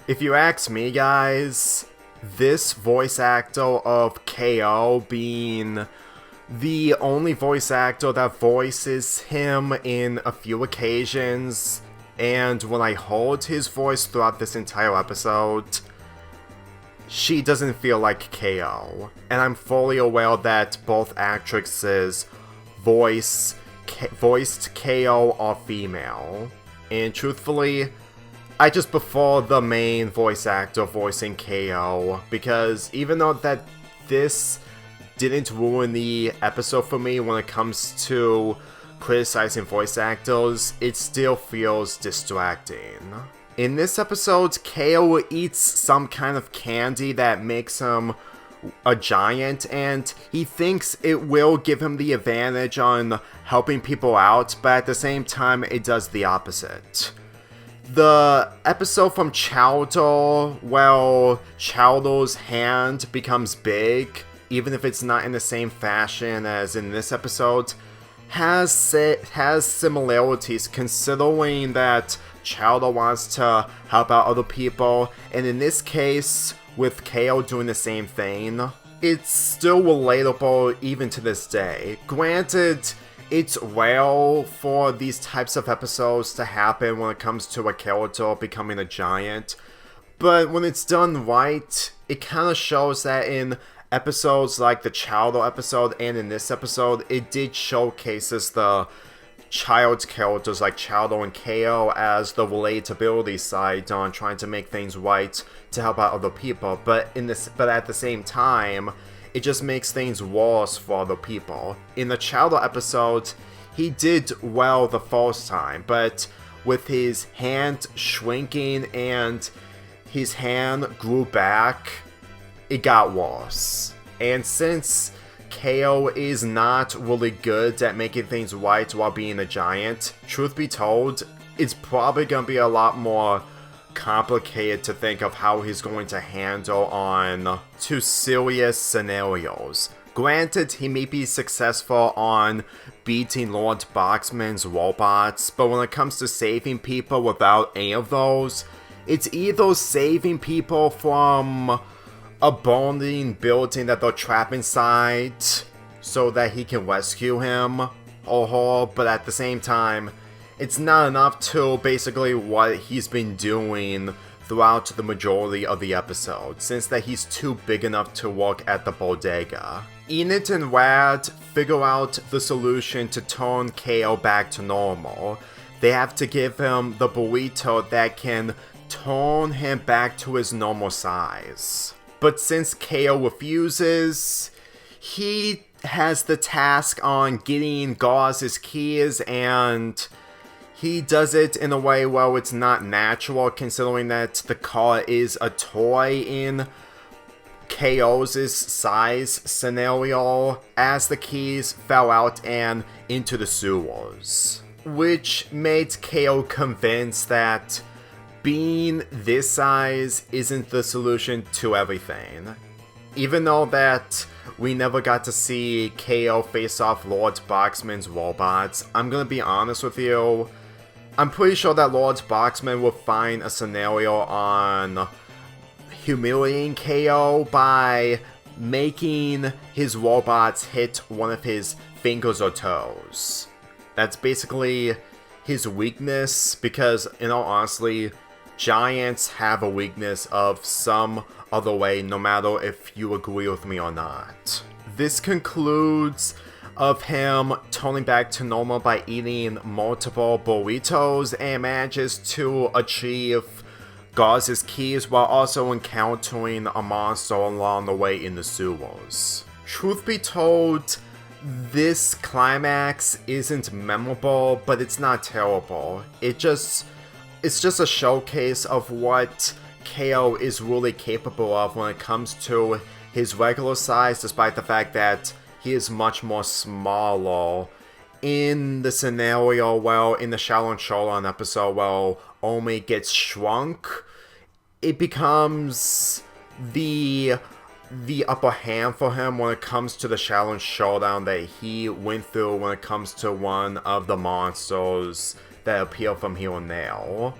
If you ask me, guys, this voice actor of KO being the only voice actor that voices him in a few occasions, and when I hold his voice throughout this entire episode, she doesn't feel like KO. And I'm fully aware that both actresses voiced KO are female. And truthfully, I just prefer the main voice actor voicing KO, because even though that this didn't ruin the episode for me when it comes to criticizing voice actors, it still feels distracting. In this episode, KO eats some kind of candy that makes him a giant, and he thinks it will give him the advantage on helping people out, but at the same time, it does the opposite. The episode from Chowder, well, Chowder's hand becomes big, even if it's not in the same fashion as in this episode, has similarities considering that Chowder wants to help out other people, and in this case, with KO doing the same thing, it's still relatable even to this day. Granted, it's rare for these types of episodes to happen when it comes to a character becoming a giant, but when it's done right, it kind of shows that in episodes like the Chowder episode and in this episode, it did showcases the child characters like Chowder and KO as the relatability side on trying to make things right to help out other people, but at the same time, it just makes things worse for other people. In the Chowder episode, he did well the first time, but with his hand shrinking and his hand grew back, it got worse. And since KO is not really good at making things right while being a giant, truth be told, it's probably going to be a lot more complicated to think of how he's going to handle on two serious scenarios. Granted, he may be successful on beating Lord Boxman's robots, but when it comes to saving people without any of those, it's either saving people from a burning building that they're trapped inside so that he can rescue him or her, but at the same time, it's not enough to basically what he's been doing throughout the majority of the episode, since that he's too big enough to work at the bodega. Enid and Rad figure out the solution to turn KO back to normal. They have to give him the burrito that can turn him back to his normal size. But since KO refuses, he has the task on getting Gauze's keys, and he does it in a way where it's not natural, considering that the car is a toy in KO's size scenario, as the keys fell out and into the sewers. Which made KO convinced that being this size isn't the solution to everything. Even though that we never got to see KO face off Lord Boxman's robots, I'm gonna be honest with you, I'm pretty sure that Lord Boxman will find a scenario on humiliating KO by making his robots hit one of his fingers or toes. That's basically his weakness, because in all honesty, giants have a weakness of some other way, no matter if you agree with me or not. This concludes of him turning back to normal by eating multiple burritos and manages to achieve Gauze's keys while also encountering a monster along the way in the sewers. Truth be told, this climax isn't memorable, but it's not terrible. It's just a showcase of what KO is really capable of when it comes to his regular size, despite the fact that he is much more smaller. In the scenario, well, in the Shadow and Showdown episode, well, Omi gets shrunk, it becomes the upper hand for him when it comes to the Shadow and Showdown that he went through when it comes to one of the monsters that appear from here and there.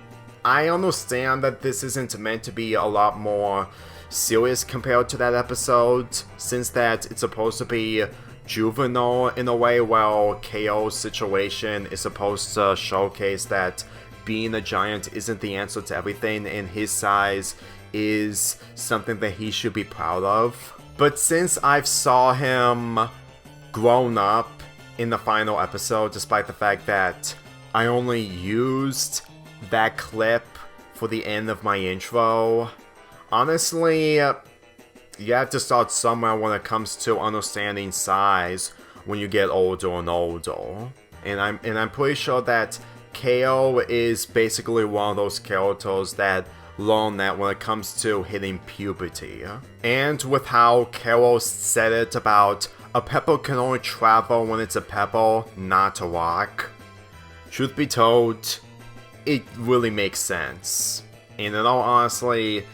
I understand that this isn't meant to be a lot more serious compared to that episode, since that it's supposed to be juvenile in a way, while KO's situation is supposed to showcase that being a giant isn't the answer to everything, and his size is something that he should be proud of. But since I've saw him grown up in the final episode, despite the fact that I only used that clip for the end of my intro, honestly, you have to start somewhere when it comes to understanding size when you get older and older. And I'm pretty sure that KO is basically one of those characters that learn that when it comes to hitting puberty. And with how Carol said it about a pebble can only travel when it's a pebble, not a rock, truth be told, it really makes sense. And in all honesty,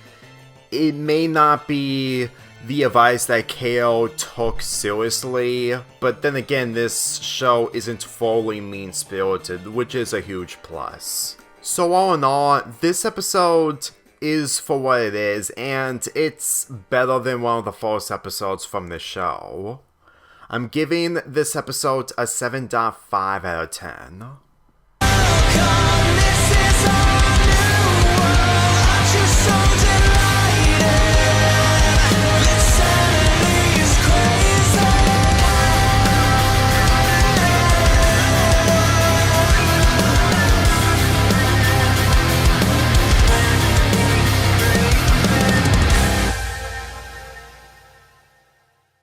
it may not be the advice that KO took seriously, but then again, this show isn't fully mean-spirited, which is a huge plus. So all in all, this episode is for what it is, and it's better than one of the first episodes from the show. I'm giving this episode a 7.5 out of 10.